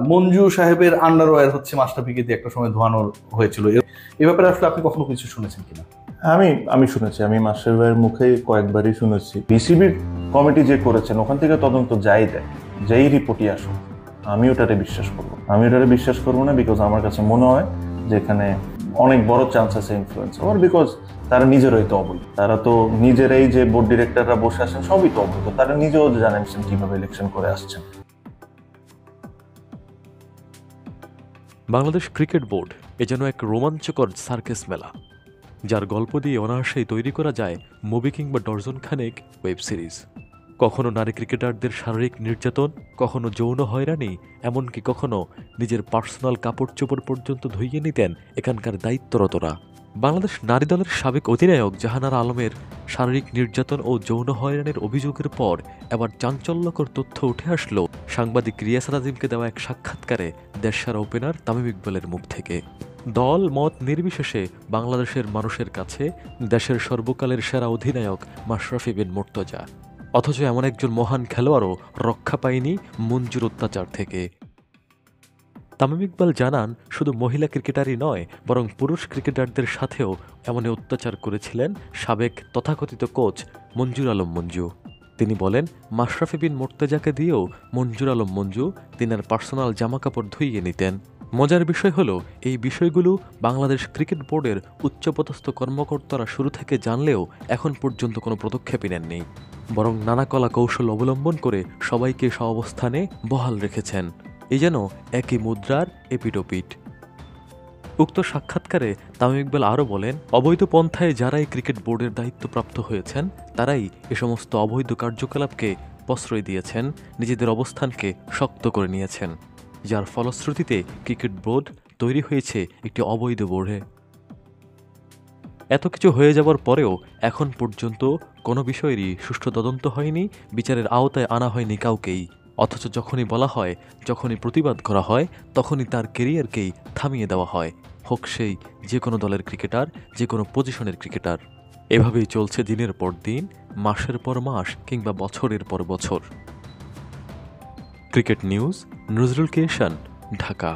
মঞ্জু সাহেবের আন্ডারওয়্যার হচ্ছে মাশরাফিকে দিয়ে একটা সময় ধোয়ানো হয়েছিল। এ ব্যাপারে আসলে আপনি কখনো কিছু শুনেছেন কিনা? আমি শুনেছি, আমি মাস্টার ভাইয়ের মুখে কয়েকবারই শুনেছি। বিসিবির কমিটি যে করেছেন ওখান থেকে তদন্ত যাই দেয়, যেই রিপোর্টই আসুক, আমি ওটারে বিশ্বাস করবো না। বিকজ আমার কাছে মনে হয় যে এখানে অনেক বড় চান্স আছে ইনফ্লুয়েন্স হওয়ার। বিকজ তারা নিজেরাই তো অবৈধ, তারা তো নিজেরাই যে বোর্ড ডিরেক্টররা বসে আছেন সবই তো অবৈধ, তারা নিজেও জানেন কিভাবে ইলেকশন করে আসছেন। বাংলাদেশ ক্রিকেট বোর্ড এ যেন এক রোমাঞ্চকর সার্কাস মেলা, যার গল্প দিয়ে অনায়াসেই তৈরি করা যায় মুভি কিংবা ডর্জন খানেক ওয়েব সিরিজ। কখনো নারী ক্রিকেটারদের শারীরিক নির্যাতন, কখনো যৌন হয়রানি, এমনকি কখনো নিজের পার্সোনাল কাপড় চোপড় পর্যন্ত ধুইয়ে নিতেন এখানকার দায়িত্বরতরা। বাংলাদেশ নারী দলের সাবেক অধিনায়ক জাহানারা আলমের শারীরিক নির্যাতন ও যৌন হয়রানির অভিযোগের পর এবার চাঞ্চল্যকর তথ্য উঠে আসলো সাংবাদিক রিয়াসাত আজিমকে দেওয়া এক সাক্ষাৎকারে দেশসেরা ওপেনার তামিম ইকবালের মুখ থেকে। দল মত নির্বিশেষে বাংলাদেশের মানুষের কাছে দেশের সর্বকালের সেরা অধিনায়ক মাশরাফি বিন মুর্তজা, অথচ এমন একজন মহান খেলোয়াড়ও রক্ষা পায়নি মঞ্জুর অত্যাচার থেকে। তামিম ইকবাল জানান, শুধু মহিলা ক্রিকেটারই নয় বরং পুরুষ ক্রিকেটারদের সাথেও এমনই অত্যাচার করেছিলেন সাবেক তথাকথিত কোচ মঞ্জুর আলম মঞ্জু। তিনি বলেন, মাশরাফি বিন মুর্তজাকে দিয়েও মঞ্জুর আলম মঞ্জু তিনার পার্সোনাল জামাকাপড় ধুইয়ে নিতেন। মজার বিষয় হলো, এই বিষয়গুলো বাংলাদেশ ক্রিকেট বোর্ডের উচ্চপদস্থ কর্মকর্তারা শুরু থেকে জানলেও এখন পর্যন্ত কোনো পদক্ষেপই নেননি, বরং নানা কলা কৌশল অবলম্বন করে সবাইকে সহাবস্থানে বহাল রেখেছেন। এই যেন একই মুদ্রার এপিটোপিট। উক্ত সাক্ষাৎকারে তামিম ইকবাল আরও বলেন, অবৈধ পন্থায় যারাই ক্রিকেট বোর্ডের দায়িত্বপ্রাপ্ত হয়েছেন তারাই এ সমস্ত অবৈধ কার্যকলাপকে প্রশ্রয় দিয়েছেন, নিজেদের অবস্থানকে শক্ত করে নিয়েছেন, যার ফলশ্রুতিতে ক্রিকেট বোর্ড তৈরি হয়েছে একটি অবৈধ বোর্ডে। এত কিছু হয়ে যাবার পরেও এখন পর্যন্ত কোনো বিষয়েরই সুষ্ঠু তদন্ত হয়নি, বিচারের আওতায় আনা হয়নি কাউকেই। অথচ যখনই বলা হয়, যখনই প্রতিবাদ করা হয়, তখনই তার কেরিয়ারকেই থামিয়ে দেওয়া হয়, হোক সেই যে কোনো দলের ক্রিকেটার, যে কোনো পজিশনের ক্রিকেটার। এভাবেই চলছে দিনের পর দিন, মাসের পর মাস কিংবা বছরের পর বছর। ক্রিকেট নিউজ, নজরুল কিশোর, ঢাকা।